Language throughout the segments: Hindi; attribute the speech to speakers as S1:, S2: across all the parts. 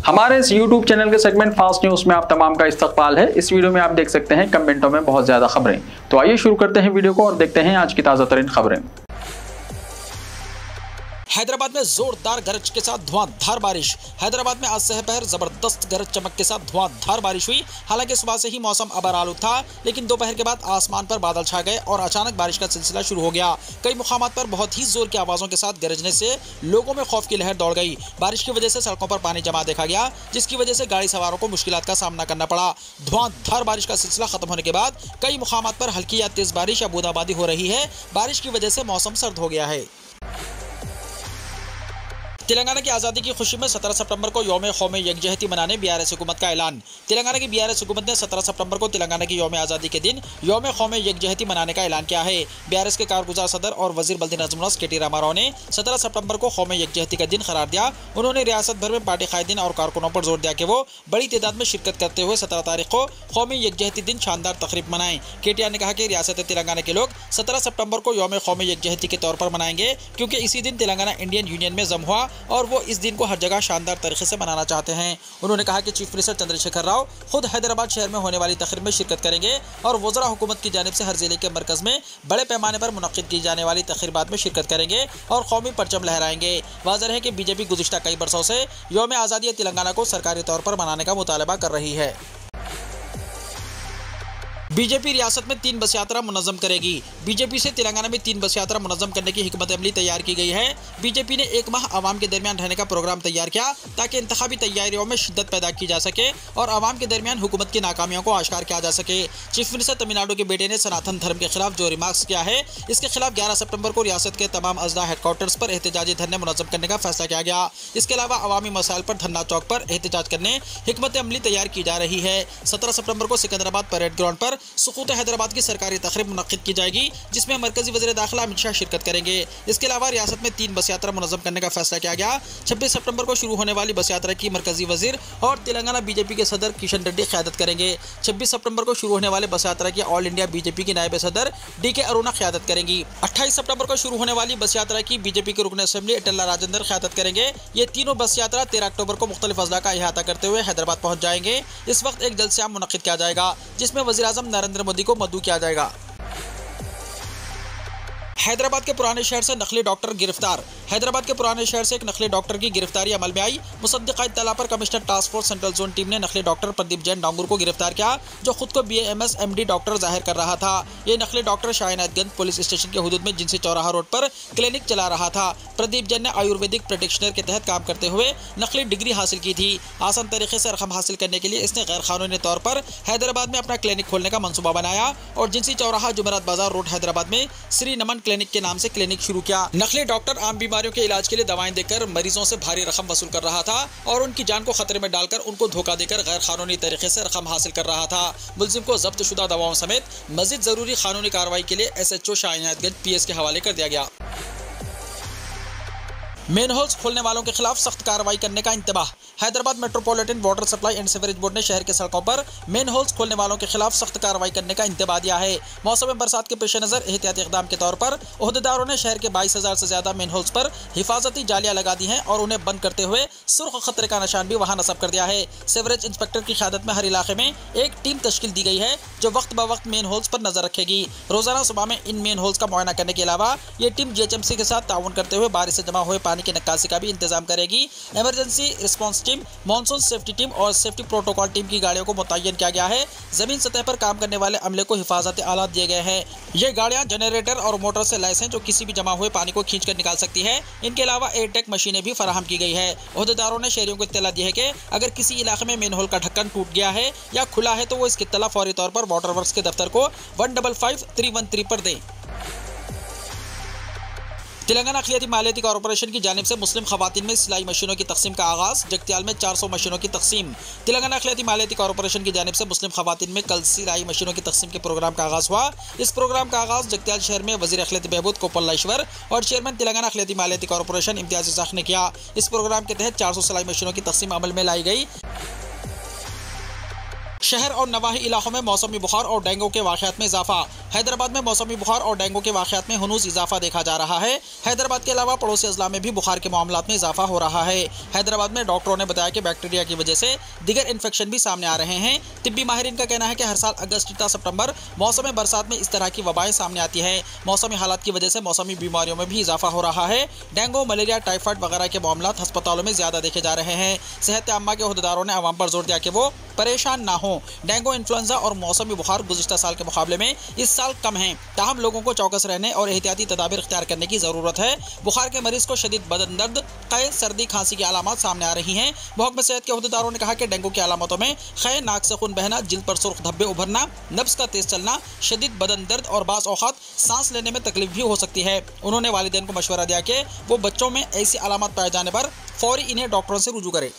S1: हमारे इस YouTube चैनल के सेगमेंट फास्ट न्यूज में आप तमाम का इस्तकबाल है। इस वीडियो में आप देख सकते हैं कमेंटों में बहुत ज्यादा खबरें। तो आइए शुरू करते हैं वीडियो को और देखते हैं आज की ताजा तरीन खबरें।
S2: हैदराबाद में जोरदार गरज के साथ धुआंधार बारिश। हैदराबाद में आज सहपहर जबरदस्त गरज चमक के साथ धुआंधार बारिश हुई। हालांकि सुबह से ही मौसम अबर आलूद था, लेकिन दोपहर के बाद आसमान पर बादल छा गए और अचानक बारिश का सिलसिला शुरू हो गया। कई मुकामात पर बहुत ही जोर की आवाजों के साथ गरजने से लोगों में खौफ की लहर दौड़ गई। बारिश की वजह से सड़कों पर पानी जमा देखा गया, जिसकी वजह से गाड़ी सवारों को मुश्किलात का सामना करना पड़ा। धुआंधार बारिश का सिलसिला खत्म होने के बाद कई मुकामात पर हल्की या तेज बारिश या बूंदाबांदी हो रही है। बारिश की वजह से मौसम सर्द हो गया है। तेलंगाना की आज़ादी की खुशी में 17 सितंबर को यौम कौमी यकजहती मनाने बीआरएस हुकूमत का ऐलान। तेलंगाना की बीआरएस हुकूमत ने 17 सितंबर को तेलंगाना की यौम आज़ादी के दिन यौम कौमी यकजहती मनाने का ऐलान किया है। बीआरएस के कारगुजार सदर और वजीर बल्दी नज़मुल के टी रामाराव ने 17 सितंबर को कौमी यकजहती का दिन करार दिया। उन्होंने रियासत भर में पार्टी कायदीन और कारकुनों पर जोर दिया कि वो बड़ी तादाद में शिरकत करते हुए 17 तारीख को कौमी यकजहती दिन शानदार तकरीब मनाएं। केटीआर ने कहा कि रियासत तेलंगाना के लोग 17 सितंबर को यौम कौमी यकजहती के तौर पर मनाएंगे, क्योंकि इसी दिन तेलंगाना इंडियन यूनियन में जम हुआ और वो इस दिन को हर जगह शानदार तरीके से मनाना चाहते हैं। उन्होंने कहा कि चीफ मिनिस्टर चंद्रशेखर राव खुद हैदराबाद शहर में होने वाली तकरीब में शिरकत करेंगे और वज़रा हुकूमत की जानिब से हर जिले के मरकज में बड़े पैमाने पर मुनक्किद की जाने वाली तकरीबात में शिरकत करेंगे और कौमी परचम लहराएंगे। वाज़ेह है कि बीजेपी गुज़िश्ता कई बरसों से यौम आज़ादी तेलंगाना को सरकारी तौर पर मनाने का मुतालबा कर रही है। बीजेपी रियासत में 3 बस यात्रा मुनज़्ज़म करेगी। बीजेपी से तेलंगाना में 3 बस यात्रा मुनज़्ज़म करने की हिकमत अमली तैयार की गई है। बीजेपी ने एक माह आवाम के दरमियान रहने का प्रोग्राम तैयार किया ताकि इंतखाबी तैयारियों में शिद्दत पैदा की जा सके और आवाम के दरमियान हुकूमत की नाकामियों को आश्कार किया जा सके। चीफ मिनिस्टर तमिलनाडु के बेटे ने सनातन धर्म के खिलाफ जो रिमार्क्स किया है, इसके खिलाफ 11 सितंबर को रियासत के तमाम अजला हेडक्वार्टर्स पर एहतजाजी धरने मुनज़्ज़म करने का फैसला किया गया। इसके अलावा अवामी मसाइल पर धरना चौक पर एहतजाज करने हिकमत अमली तैयार की जा रही है। 17 सितंबर को सिकंदराबाद परेड ग्राउंड पर सुकूत हैदराबाद की सरकारी तकरीब मुनक्किद की जाएगी, जिसमें मरकजी वज़ीर दाखिला अमित शाह शिरकत करेंगे। इसके अलावा रियासत में 3 बस यात्रा मुनज़्ज़म करने का फैसला किया गया। 26 सितंबर को शुरू होने वाली बस यात्रा की मरकजी वज़ीर और तेलंगाना बीजेपी के सदर किशन रेड्डी क़यादत करेंगे। 26 सितंबर को शुरू होने वाले बस यात्रा की ऑल इंडिया बीजेपी की नायब सदर DK अरुणा क़यादत करेंगी। 28 सितंबर को शुरू होने वाली बस यात्रा की बीजेपी के रुकन असेंबली इटल्ला राजेंद्र क़यादत करेंगे। ये तीनों बस यात्रा 13 अक्टूबर को मुख्तलिफ अजला का अहाता करते हुए हैदराबाद पहुँच जाएंगे। इस वक्त एक जलसा मुनक्किद किया जाएगा, जिसमें वज़ीर आज़म नरेंद्र मोदी को मदऊ किया जाएगा। हैदराबाद के पुराने शहर से नकली डॉक्टर गिरफ्तार। हैदराबाद के पुराने शहर से एक नकली डॉक्टर की गिरफ्तारी अमल में आई। मुसद्दिक़ा इत्तला पर commissioner task force central zone team ने नकली डॉक्टर प्रदीप जैन डांगुर को गिरफ्तार किया, जो खुद को BAMS MD डॉक्टर जाहिर कर रहा था। ये नकली डॉक्टर शाहीनाथगंज पुलिस स्टेशन के हुदूद में जिनसी चौराहा रोड पर क्लिनिक चला रहा था। प्रदीप जैन ने आयुर्वेदिक प्रैक्टिशनर के तहत काम करते हुए नकली डिग्री हासिल की थी। आसान तरीके से रकम हासिल करने के लिए इसने गैर कानूनी तौर पर हैदराबाद में अपना क्लिनिक खोलने का मंसूबा बनाया और जिनसी चौराहा जुमेरात बाजार रोड हैदराबाद में श्री नमन क्लिनिक के नाम से क्लिनिक शुरू किया। नकली डॉक्टर आम बीमारियों के इलाज के लिए दवाएं देकर मरीजों से भारी रकम वसूल कर रहा था और उनकी जान को खतरे में डालकर उनको धोखा देकर गैर कानूनी तरीके से रकम हासिल कर रहा था। मुलजिम को जब्त शुदा दवाओं समेत मजीद जरूरी कानूनी कार्रवाई के लिए SHO शाहीनाथगंज PS के हवाले कर दिया गया। मेन होल्स खोलने वालों के खिलाफ सख्त कार्रवाई करने का इंतबाह। Hyderabad Metropolitan Water Supply and Sewerage Board ने शहर के सड़कों पर मेन होल्स खोलने वालों के खिलाफ सख्त कार्रवाई करने का इंतबाह दिया है। मौसम बरसात के पेश नज़र एहतियाती इक़दाम के तौर पर ओहदेदारों ने शहर के 22,000 से ज्यादा मेन होल्स पर हिफाजती जालियां लगा दी हैं और उन्हें बंद करते हुए सुर्ख खतरे का निशान भी वहां नस्ब कर दिया है। सीवरेज इंस्पेक्टर की क़यादत में हर इलाके में एक टीम तश्कील दी गई है, जो वक्त ब वक्त मेन होल्स पर नजर रखेगी। रोजाना सुबह में इन मेन होल्स का मुआयना करने के अलावा ये टीम GHMC के साथ ताउन करते हुए बारिश से जमा हुए पानी की निकासी का भी इंतजाम करेगी। Emergency response team, monsoon safety team और सेफ्टी प्रोटोकॉल टीम की गाड़ियों को मुतय्यन किया गया है। जमीन सतह पर काम करने वाले अमले को हिफाजती आलात दिए गए हैं। ये गाड़ियां जनरेटर और मोटर से लैस हैं, जो किसी भी जमा हुए पानी को खींच कर निकाल सकती है। इनके अलावा एयरटेक मशीनें भी फराहम की गई है। ओहदेदारों ने शहरियों को इत्तला दी है कि अगर किसी इलाके में मेन होल का ढक्कन टूट गया है या खुला है तो वो इसकी इत्तला फौरी तौर पर वाटर वर्क्स के दफ्तर को 155313 पर दें। तेलंगाना अखिलियाती मालियाती कॉर्पोरेशन की जानिब से मुस्लिम खवातीन में सिलाई मशीनों की तकसीम का आगाज़। जगत्याल में 400 मशीनों की तकसीम। तेलंगाना अखिलियाती मालियाती कॉर्पोरेशन की जानिब से मुस्लिम खवातीन में कल सिलाई मशीनों की तकसीम के प्रोग्राम का आगाज़ हुआ। इस प्रोग्राम का आगाज़ जगत्याल शहर में वज़ीर अखिलियाती बहबूद कोपल्लाश्वर और चेयरमैन तेलंगाना अखिलियाती मालियाती कॉर्पोरेशन इम्तियाज़ इसाक ने किया। इस प्रोग्राम के तहत 400 सिलाई मशीनों की तकसीम अमल में लाई गई। शहर और नवाही इलाकों में मौसमी बुखार और डेंगू के वाक़यात में इजाफा। हैदराबाद में मौसमी बुखार और डेंगू के वाकयात में हनूज इजाफा देखा जा रहा है। हैदराबाद के अलावा पड़ोसी अजला में भी बुखार के मामलात में इजाफा हो रहा है। हैदराबाद में डॉक्टरों ने बताया कि बैक्टीरिया की वजह से दीगर इन्फेक्शन भी सामने आ रहे हैं। तिब्बी माहिरीन का कहना है कि हर साल अगस्त या सितंबर मौसम बरसात में इस तरह की वबाएं सामने आती हैं। मौसमी हालात की वजह से मौसमी बीमारियों में भी इजाफा हो रहा है। डेंगू, मलेरिया, टाइफाइड वगैरह के मामलात अस्पतालों में ज्यादा देखे जा रहे हैं। सेहत आम्मा के अहदेदारों ने आवाम पर जोर दिया कि वो परेशान ना हो। डेंगू, इन्फ्लुएंजा और मौसमी बुखार गुज़िश्ता साल के मुकाबले में इस साल कम हैं। ताहम लोगों को चौकस रहने और एहतियाती तदाबीर इख्तियार करने की ज़रूरत है। बुखार के मरीज को शदीद बदन दर्द, क़य, सर्दी, खांसी की अलामत सामने आ रही हैं। महकमा सेहत के अहदेदारों ने कहा कि डेंगू की अलामतों में क़य, नाक से खून बहना, जिल्द पर सुर्ख धब्बे उभरना, नब्ज़ का तेज चलना, शदीद बदन दर्द और बाज़ औक़ात सांस लेने में तकलीफ भी हो सकती है। उन्होंने वालिदैन को मशवरा दिया कि वो बच्चों में ऐसी अलामत पाए जाने पर फौरी इन्हें डॉक्टरों से रुजू करें।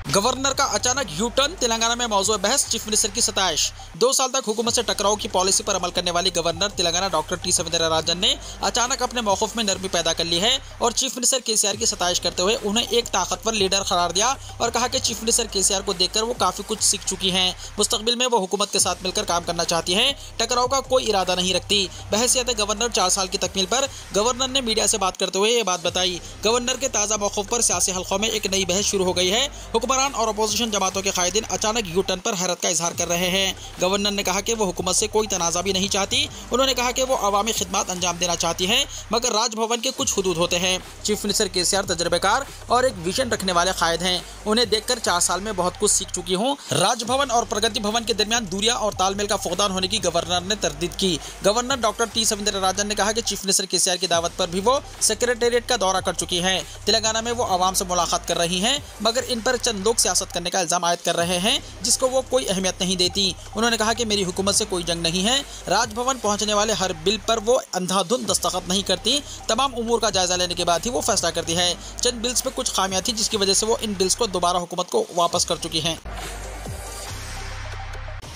S2: गवर्नर का अचानक यू टर्न, तेलंगाना में मौजूद बहस, चीफ मिनिस्टर की सताइश। 2 साल तक हुकूमत से टकराव की पॉलिसी पर अमल करने वाली governor Telangana doctor T Soundararajan ने अचानक अपने मौक़िफ़ में नरमी पैदा कर ली है और चीफ मिनिस्टर केसीआर की सताइश करते हुए उन्हें एक ताकतवर लीडर करार दिया और कहा कि चीफ मिनिस्टर केसीआर को देखकर वो काफ़ी कुछ सीख चुकी हैं। मुस्तकबिल में वो हुकूमत के साथ मिलकर काम करना चाहती हैं, टकराव का कोई इरादा नहीं रखती। बहसियत गवर्नर 4 साल की तकमील पर गवर्नर ने मीडिया से बात करते हुए ये बात बताई। गवर्नर के ताज़ा मौक़िफ़ पर सियासी हल्कों में एक नई बहस शुरू हो गई है। हुक्मरान और अपोजिशन जमातों के कायदीन अचानक यू टर्न पर हैरत का इजहार कर रहे हैं। गवर्नर ने कहा कि वो हुकूमत से कोई तनाज़ा भी नहीं चाहती। उन्होंने कहा कि वो अवामी खिदमत अंजाम देना चाहती हैं, मगर राजभवन के कुछ हुदूद होते हैं। चीफ मिनिस्टर केसीआर तजर्बेकार और एक विजन रखने वाले कायद हैं। उन्हें देखकर 4 साल में बहुत कुछ सीख चुकी हूँ। राजभवन और प्रगति भवन के दरमियान दूरियां और तालमेल का फुकदान होने की गवर्नर ने तरदीद की। गवर्नर डॉक्टर टी सौंदरराजन ने कहा कि चीफ मिनिस्टर केसीआर की दावत पर भी वो सेक्रेटेरिएट का दौरा कर चुकी हैं। तेलंगाना में वो आवाम से मुलाकात कर रही हैं, मगर इन पर चंद लोग सियासत करने का इल्जाम आयद कर रहे हैं जिसको वो कोई अहमियत नहीं देती। उन्होंने कहा कि मेरी हुकूमत से कोई जंग नहीं है। राजभवन पहुंचने वाले हर बिल पर वो अंधाधुंध दस्तखत नहीं करती। तमाम उमूर का जायजा लेने के बाद ही वो फैसला करती है। चंद बिल्स में कुछ खामियां थी जिसकी वजह से वो इन बिल्स को दोबारा हुकूमत को वापस कर चुकी हैं।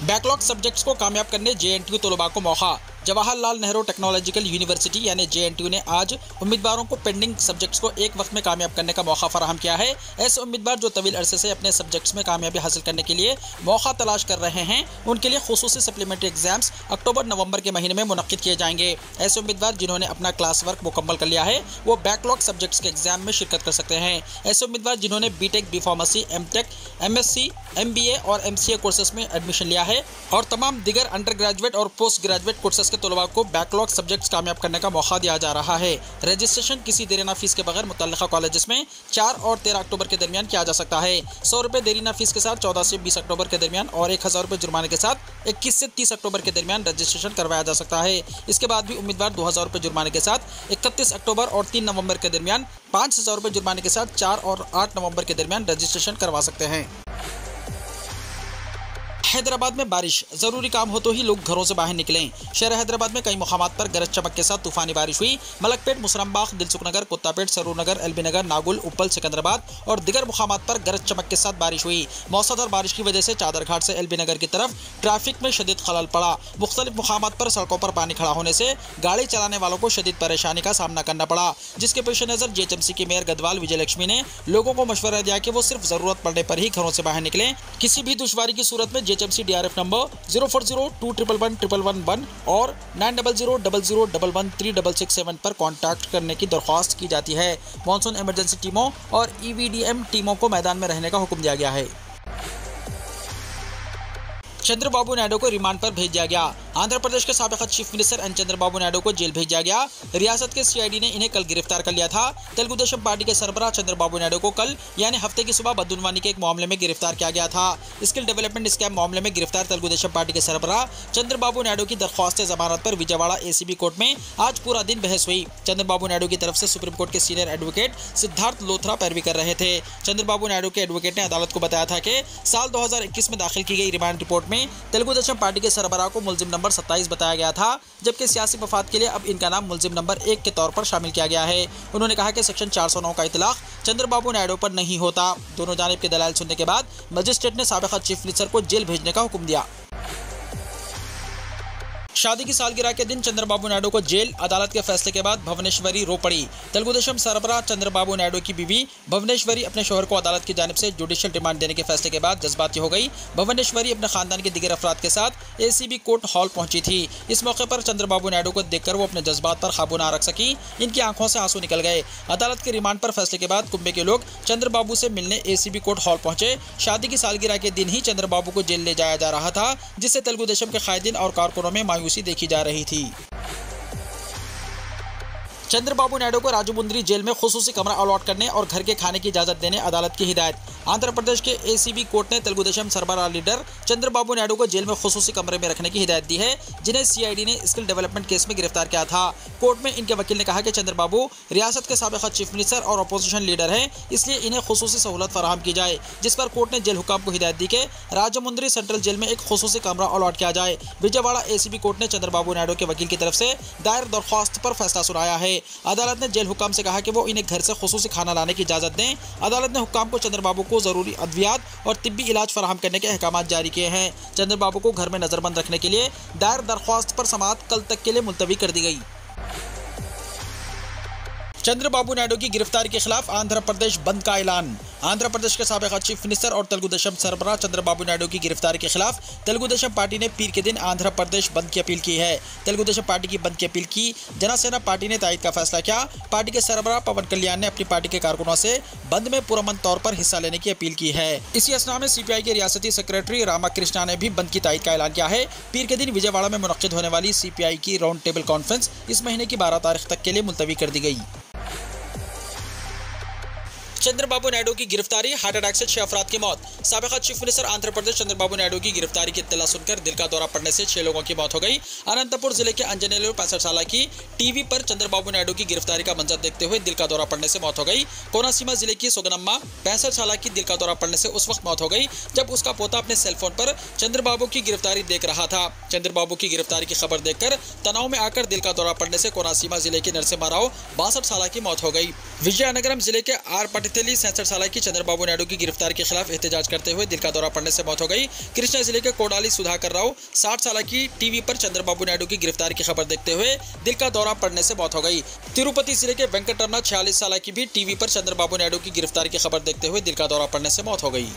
S2: बैकलॉग सब्जेक्ट्स को कामयाब करने JNTU तलबा को मौका। जवाहरलाल नेहरू टेक्नोलॉजिकल यूनिवर्सिटी यानी JNTU ने आज उम्मीदवारों को पेंडिंग सब्जेक्ट्स को एक वक्त में कामयाब करने का मौका फराहम किया है। ऐसे उम्मीदवार जो तवील अरसे से अपने सब्जेक्ट्स में कामयाबी हासिल करने के लिए मौका तलाश कर रहे हैं, उनके लिए खुसूसी सप्लीमेंट्री एग्जाम्स अक्टूबर-नवंबर के महीने में मुनक्किद किए जाएंगे। ऐसे उम्मीदवार जिन्होंने अपना क्लास वर्क मुकम्मल कर लिया है वो बैकलॉग सब्जेक्ट्स के एग्जाम में शिरकत कर सकते हैं। ऐसे उम्मीदवार जिन्होंने BTech, B.Pharmacy, M.Tech, MSc, MBA और MCA कोर्सेज में एडमिशन लिया है और तमाम दिगर अंडर ग्रेजुएट और पोस्ट ग्रेजुएट कोर्सेज के तलबा को बैकलॉग सब्जेक्ट्स कामयाब करने का मौका दिया जा रहा है। रजिस्ट्रेशन किसी देरीना फीस के बगैर मुतल्लिका कॉलेजेस में 4 और 13 अक्टूबर के दरमियान किया जा सकता है। 100 रुपये देरीना फीस के साथ 14 से 20 अक्टूबर के दरमियान और 1000 रुपये जुर्माने के साथ 21 से 30 अक्टूबर के दरमियान रजिस्ट्रेशन करवाया जा सकता है। इसके बाद भी उम्मीदवार 2000 रुपये जुर्माने के साथ 31 अक्टूबर और 3 नवंबर के दरमियान 5000 रुपये जुर्माने के साथ 4 और 8 नवंबर के दरमियान रजिस्ट्रेशन करवा सकते हैं। हैदराबाद में बारिश, जरूरी काम हो तो ही लोग घरों से बाहर निकलें। शहर हैदराबाद में कई मुकामात पर गरज चमक के साथ तूफानी बारिश हुई। मलकपेट, मुसरमबाग, दिलसुख नगर, कुत्तापेट, सरूर नगर, एलबी नगर, नागुल, उप्पल, सिकंदराबाद और दिगर मुकामात पर गरज चमक के साथ बारिश हुई। मौसलाधार बारिश की वजह से चादरघाट से एलबी नगर की तरफ ट्रैफिक में शदीद खलल पड़ा। मुख्तलिफ मुकामात पर सड़कों पर पानी खड़ा होने से गाड़ी चलाने वालों को शदीद परेशानी का सामना करना पड़ा, जिसके पेश नज़र JHMC की मेयर गदवाल विजयलक्ष्मी ने लोगों को मशवरा दिया कि वो सिर्फ ज़रूरत पड़ने पर ही घरों से बाहर निकलें। किसी भी दुश्वारी की सूरत में JHMC DRF नंबर 040211111 और 900000113667 पर कॉन्टैक्ट करने की दरख्वास्त की जाती है। मॉनसून इमरजेंसी टीमों और EVDM टीमों को मैदान में रहने का हुक्म दिया गया है। चंद्रबाबू नायडू को रिमांड पर भेज दिया गया। आंध्र प्रदेश के साबिक़ chief minister N Chandrababu Naidu को जेल भेजा गया। रियासत के CID ने इन्हें कल गिरफ्तार कर लिया था। तेलुगु देशम पार्टी के सरबराह चंद्रबाबू नायडू को कल यानी हफ्ते की सुबह बदउनवानी के एक मामले में गिरफ्तार किया गया था। स्किल डेवलपमेंट स्कैम मामले में गिरफ्तार तेलुगु देशम पार्टी के सरबराह चंद्रबाबू नायडू की दरख्वास्त जमानत पर विजयवाड़ा ACB कोर्ट में आज पूरा दिन बहस हुई। चंद्रबाबू नायडू की तरफ से सुप्रीम कोर्ट के सीनियर एडवोकेट सिद्धार्थ लोथरा पैरवी कर रहे थे। चंद्रबाबू नायडू के एडवोकेट ने अदालत को बताया था कि साल 2021 में दाखिल की गई रिमांड रिपोर्ट में तेलुगु देशम पार्टी के सरबराह को मुलजिम नंबर 27 बताया गया था, जबकि सियासी मफाद के लिए अब इनका नाम मुलजिम नंबर 1 के तौर पर शामिल किया गया है। उन्होंने कहा कि सेक्शन 409 का इतलाक चंद्रबाबू नायडू पर नहीं होता। दोनों जानिब के दलाइल सुनने के बाद मजिस्ट्रेट ने साबिक़ चीफ मिनिस्टर को जेल भेजने का हुक्म दिया। शादी की सालगिरह के दिन चंद्रबाबू नायडू को जेल, अदालत के फैसले के बाद भुवनेश्वरी रो पड़ी। तेलुगुदेशम सरबराह चंद्रबाबू नायडू की बीवी भुवनेश्वरी अपने शौहर को अदालत की जानिब से जुडिशियल रिमांड देने के फैसले के बाद जज्बाती हो गई। भुवनेश्वरी अपने खानदान के दीगर अफराद के साथ एसीबी कोर्ट हॉल पहुंची थी। इस मौके पर चंद्रबाबू नायडू को देखकर वो अपने जज्बात पर काबू ना रख सकी। इनकी आंखों से आंसू निकल गए। अदालत के रिमांड पर फैसले के बाद कुंबे के लोग चंद्रबाबू से मिलने एसीबी कोर्ट हॉल पहुंचे। शादी की सालगिरह के दिन ही चंद्रबाबू को जेल ले जाया जा रहा था, जिससे तेलुगुदेशम के कायदीन और कारकुनों में मायूसी देखी जा रही थी। चंद्रबाबू नायडू को राजमुंद्री जेल में खुसूसी कमरा अलॉट करने और घर के खाने की इजाजत देने अदालत की हिदायत। आंध्र प्रदेश के एसीबी कोर्ट ने तेलुगुदेशम सरबराह लीडर चंद्रबाबू नायडू को जेल में खुसूसी कमरे में रखने की हिदायत दी है, जिन्हें सीआईडी ने स्किल डेवलपमेंट केस में गिरफ्तार किया था। कोर्ट में इनके वकील ने कहा कि चंद्रबाबू रियासत के साबिक़ चीफ मिनिस्टर और अपोजिशन लीडर हैं, इसलिए इन्हें खुसूसी सहूलत फराहम की जाए। जिस पर कोर्ट ने जेल हुकाम को हिदायत दी कि राजमुंद्री सेंट्रल जेल में एक खुसूसी कमरा अलॉट किया जाए। विजयवाड़ा एसीबी कोर्ट ने चंद्रबाबू नायडू के वकील की तरफ से दायर दरख्वास्त पर फैसला सुनाया है। अदालत ने जेल हुकाम से कहा कि वो इन्हें घर से खुसूसी खाना लाने की इजाजत दें। अदालत ने हुकाम को चंद्रबाबू को जरूरी अद्वियात और तिब्बी इलाज फराहम करने के अहकाम जारी किए हैं। चंद्रबाबू को घर में नजरबंद रखने के लिए दायर दरख्वास्त पर समाअत कल तक के लिए मुलतवी कर दी गई। चंद्रबाबू नायडू की गिरफ्तारी के खिलाफ आंध्र प्रदेश बंद का ऐलान। आंध्र प्रदेश के साबिक़ चीफ मिनिस्टर और तेलुगुदेशम सरबराह चंद्रबाबू नायडू की गिरफ्तारी के खिलाफ तेलुगुदेशम पार्टी ने पीर के दिन आंध्र प्रदेश बंद की अपील की है। तेलुगुदेशम पार्टी की बंद की अपील की जनसेना पार्टी ने तायद का फैसला किया। पार्टी के सरबराह पवन कल्याण ने अपनी पार्टी के कारकुनों से बंद में पुरअमन तौर पर हिस्सा लेने की अपील की है। इसी असना में सीपीआई के रियासती सेक्रेटरी रामाकृष्णा ने भी बंद की तायद का ऐलान किया है। पीर के दिन विजयवाड़ा में मुनक्किद होने वाली सीपीआई की राउंड टेबल कॉन्फ्रेंस इस महीने की 12 तारीख तक के लिए मुलतवी कर दी गई। चंद्रबाबू नायडू की गिरफ्तारी, हार्ट अटैक से 6 अफराद की मौत। साबिक़ चीफ मिनिस्टर आंध्र प्रदेश चंद्रबाबू नायडू की गिरफ्तारी की इत्तला सुनकर दिल का दौरा पड़ने से 6 लोगों की मौत हो गई। अनंतपुर जिले के अंजनेलो 65 साल की टीवी पर चंद्रबाबू नायडू की गिरफ्तारी का मंजर देखते हुए दिल का दौरा पड़ने से मौत हो गई। कोनासीमा जिले की सोगनम्मा 65 साल की दिल का दौरा पड़ने से उस वक्त मौत हो गई जब उसका पोता अपने सेलफोन पर चंद्रबाबू की गिरफ्तारी देख रहा था। चंद्रबाबू की गिरफ्तारी की खबर देखकर तनाव में आकर दिल का दौरा पड़ने से कोनासीमा जिले के नरसिम्हा राव 62 साल की मौत हो गई। विजयनगरम जिले के आर पटिथेली 67 साल की चंद्रबाबू नायडू की गिरफ्तारी के खिलाफ एहतजाज करते हुए दिल का दौरा पड़ने से मौत हो गई। कृष्णा जिले के कोडाली सुधाकर राव 60 साल की टीवी पर चंद्रबाबू नायडू की गिरफ्तारी की खबर देखते हुए दिल का दौरा पड़ने से मौत हो गई। तिरुपति जिले के वेंकटरमण 46 साल की भी टीवी पर चंद्रबाबू नायडू की गिरफ्तारी की खबर देखते हुए दिल का दौरा पड़ने से मौत हो गई।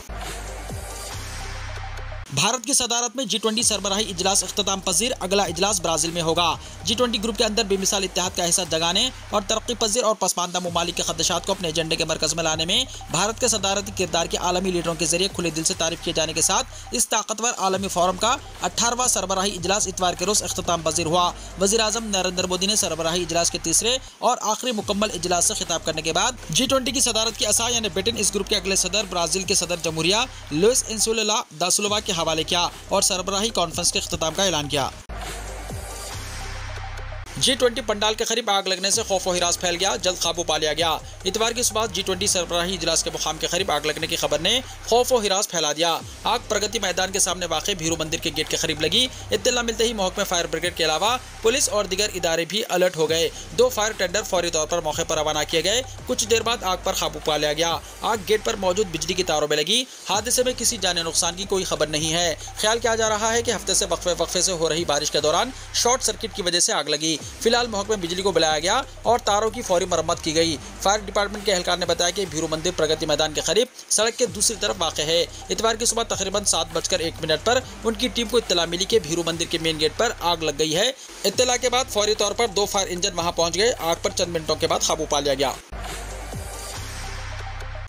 S2: भारत की सदारत में G20 सरबराही इजलास इख्तिताम पजीर, अगला इजलास ब्राजील में होगा। G20 ग्रुप के अंदर बेमिसाल इत्तेहाद का एहसास जगाने और तरक्की पजीर और पसमानदा ममालिक के खदशात को अपने एजेंडे के मरकज में लाने में भारत के सदारती किरदार के आलमी लीडरों के जरिए खुले दिल से तारीफ किए जाने के साथ इस ताकतवर आलमी फोरम का 18वां सरबराही इजलास इतवार के रोज इख्तिताम पजीर हुआ। वज़ीर आज़म नरेंद्र मोदी ने सरबराही इजलास के तीसरे और आखिरी मुकम्मल इजलास से खिताब करने के बाद G20 की सदारत की असा यानी ब्रिटेन इस ग्रुप के अगले सदर ब्राजील के सदर जमहूरिया लुइस इनासियो दा सिल्वा के हवाले किया और सरबराही कॉन्फ्रेंस के इख्तिताम का ऐलान किया। G20 पंडाल के करीब आग लगने से खौफ व हिरास फैल गया, जल्द काबू पा लिया गया। इतवार की सुबह G20 सरबराही इजलास के मुकाम के करीब आग लगने की खबर ने खौफ व हिरास फैला दिया। आग प्रगति मैदान के सामने वाक़ भीरू मंदिर के गेट के करीब लगी। इत्तला मिलते ही महकमे फायर ब्रिगेड के अलावा पुलिस और दीगर इदारे भी अलर्ट हो गए। 2 फायर टेंडर फौरी तौर पर मौके पर रवाना किए गए। कुछ देर बाद आग पर काबू पा लिया गया। आग गेट पर मौजूद बिजली की तारों में लगी। हादसे में किसी जाने नुकसान की कोई खबर नहीं है। ख्याल किया जा रहा है कि हफ्ते से वक्फे से हो रही बारिश के दौरान शॉर्ट सर्किट की वजह से आग लगी। फिलहाल महकमे बिजली को बुलाया गया और तारों की फौरी मरम्मत की गई। फायर डिपार्टमेंट के एहलकार ने बताया कि भीरू मंदिर प्रगति मैदान के करीब सड़क के दूसरी तरफ वाक़ है। इतवार की सुबह तकरीबन 7:01 पर उनकी टीम को इत्तला मिली कि भीरू मंदिर के मेन गेट पर आग लग गई है। इत्तला के बाद फौरी तौर पर 2 फायर इंजन वहां पहुंच गए। आग पर चंद मिनटों के बाद काबू पा लिया गया।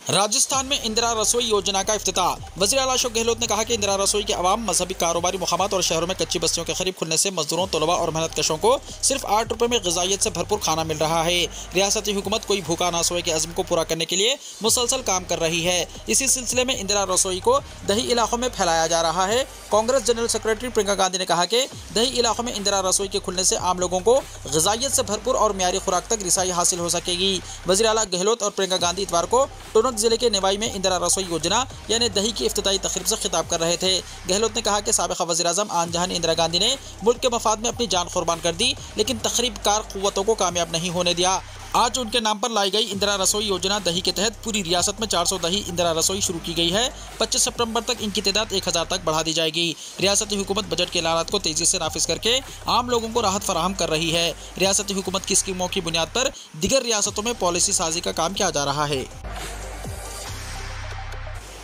S2: राजस्थान में इंदिरा रसोई योजना का इफ्तिताह। वज़ीर आला अशोक गहलोत ने कहा कि इंदिरा रसोई के अवाम, मजहबी, कारोबारी मुकामात और शहरों में कच्ची बस्तियों के करीब खुलने से मजदूरों, तलबा और मेहनत कशों को सिर्फ 8 रुपये में ग़िज़ाइयत से भरपूर खाना मिल रहा है। रियासती हुकूमत कोई भूखा ना सोए के अज़्म को पूरा करने के लिए मुसलसल काम कर रही है। इसी सिलसिले में इंदिरा रसोई को दही इलाकों में फैलाया जा रहा है। कांग्रेस जनरल सेक्रेटरी प्रियंका गांधी ने कहा कि दही इलाकों में इंदिरा रसोई के खुलने से आम लोगों को ग़िज़ाइयत से भरपूर और मियारी खुराक तक रिसाई हासिल हो सकेगी। वज़ीर आला गहलोत और प्रियंका गांधी इतवार को टोनक जिले के नेवाई में इंदिरा रसोई योजना यानी दही की इफ्तिताई तकरीब से खिताब कर रहे थे। गहलोत ने कहा कि साबिक़ वज़ीर आज़म आन जहान इंदिरा गांधी ने मुल्क के मफाद में अपनी जान कुर्बान कर दी, लेकिन तखरीब कार क़ुव्वतों को कामयाब नहीं होने दिया। आज उनके नाम पर लाई गई इंदिरा रसोई योजना दही के तहत पूरी रियासत में 400 दही इंदिरा रसोई शुरू की गई है। 25 सितंबर तक इनकी तादाद 1000 तक बढ़ा दी जाएगी। रियासती हुकूमत बजट के ऐलानात को तेजी से नाफिज करके आम लोगों को राहत फराहम कर रही है। रियासती हुकूमत की स्कीमों की बुनियाद पर दीगर रियासतों में पॉलिसी साजी का काम किया जा रहा है।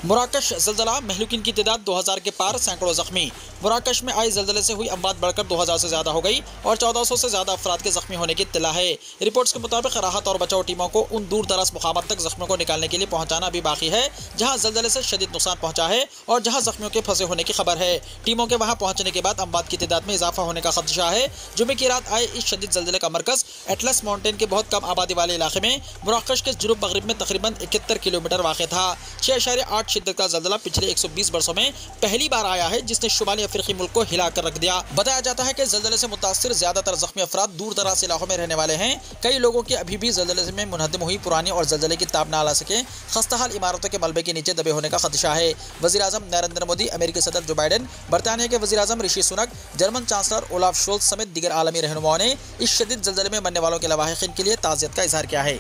S2: मराकश ज़ल्ज़ला, महलूकिन की तादाद 2000 के पार, सैकड़ों जख्मी। मराकश में आई ज़ल्ज़ले से हुई अमवात बढ़कर 2000 से ज़्यादा हो गई और 1400 से ज़्यादा अफराद के ज़ख्मी होने की इत्तला है। रिपोर्ट्स के मुताबिक राहत और बचाव टीमों को उन दूर दराज मुकामात तक ज़ख्मियों को निकालने के लिए पहुँचाना अभी बाकी है जहाँ ज़ल्ज़ले से शदीद नुकसान पहुँचा है और जहाँ ज़ख्मियों के फंसे होने की खबर है। टीमों के वहाँ पहुँचने के बाद अमवात की तादाद में इजाफा होने का खदशा है। जुमे की रात आए इस शदीद ज़ल्ज़ले का मरकज़ एटलस माउंटेन के बहुत कम आबादी वाले इलाके में मराकश के जुनूब मगरिब में तकरीबन 71 किलोमीटर वाक़ था। 6.8 शिद्दत का ज़ल्ज़ला पिछले 120 वर्षों में पहली बार आया है जिसने शुमाली अफ्रीकी मुल्क को हिला कर रख दिया। बताया जाता है कि ज़ल्ज़ले से मुतासिर ज्यादातर जख्मी अफराद दूर दराज इलाकों में रहने वाले हैं। कई लोगों की अभी भी ज़ल्ज़ले में मुनहदम हुई पुरानी और ज़ल्ज़ले की ताब न ला सके खस्ताहाल इमारतों के मलबे के नीचे दबे होने का खदशा है। वज़ीर-ए-आज़म नरेंद्र मोदी, अमेरिकी सदर जो बाइडेन, बरतानिया के वज़ीर-ए-आज़म Rishi Sunak, German chancellor Olaf Scholz समेत दीगर आलमी रहनुमाओं ने इस शदीद ज़ल्ज़ले में मरने वालों के लवाहिकीन के लिए ताज़ियत का इजहार किया है।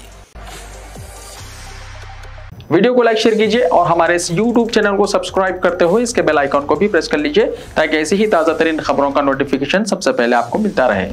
S1: वीडियो को लाइक शेयर कीजिए और हमारे इस YouTube चैनल को सब्सक्राइब करते हुए इसके बेल आइकॉन को भी प्रेस कर लीजिए ताकि ऐसी ही ताज़ा तरीन खबरों का नोटिफिकेशन सबसे पहले आपको मिलता रहे।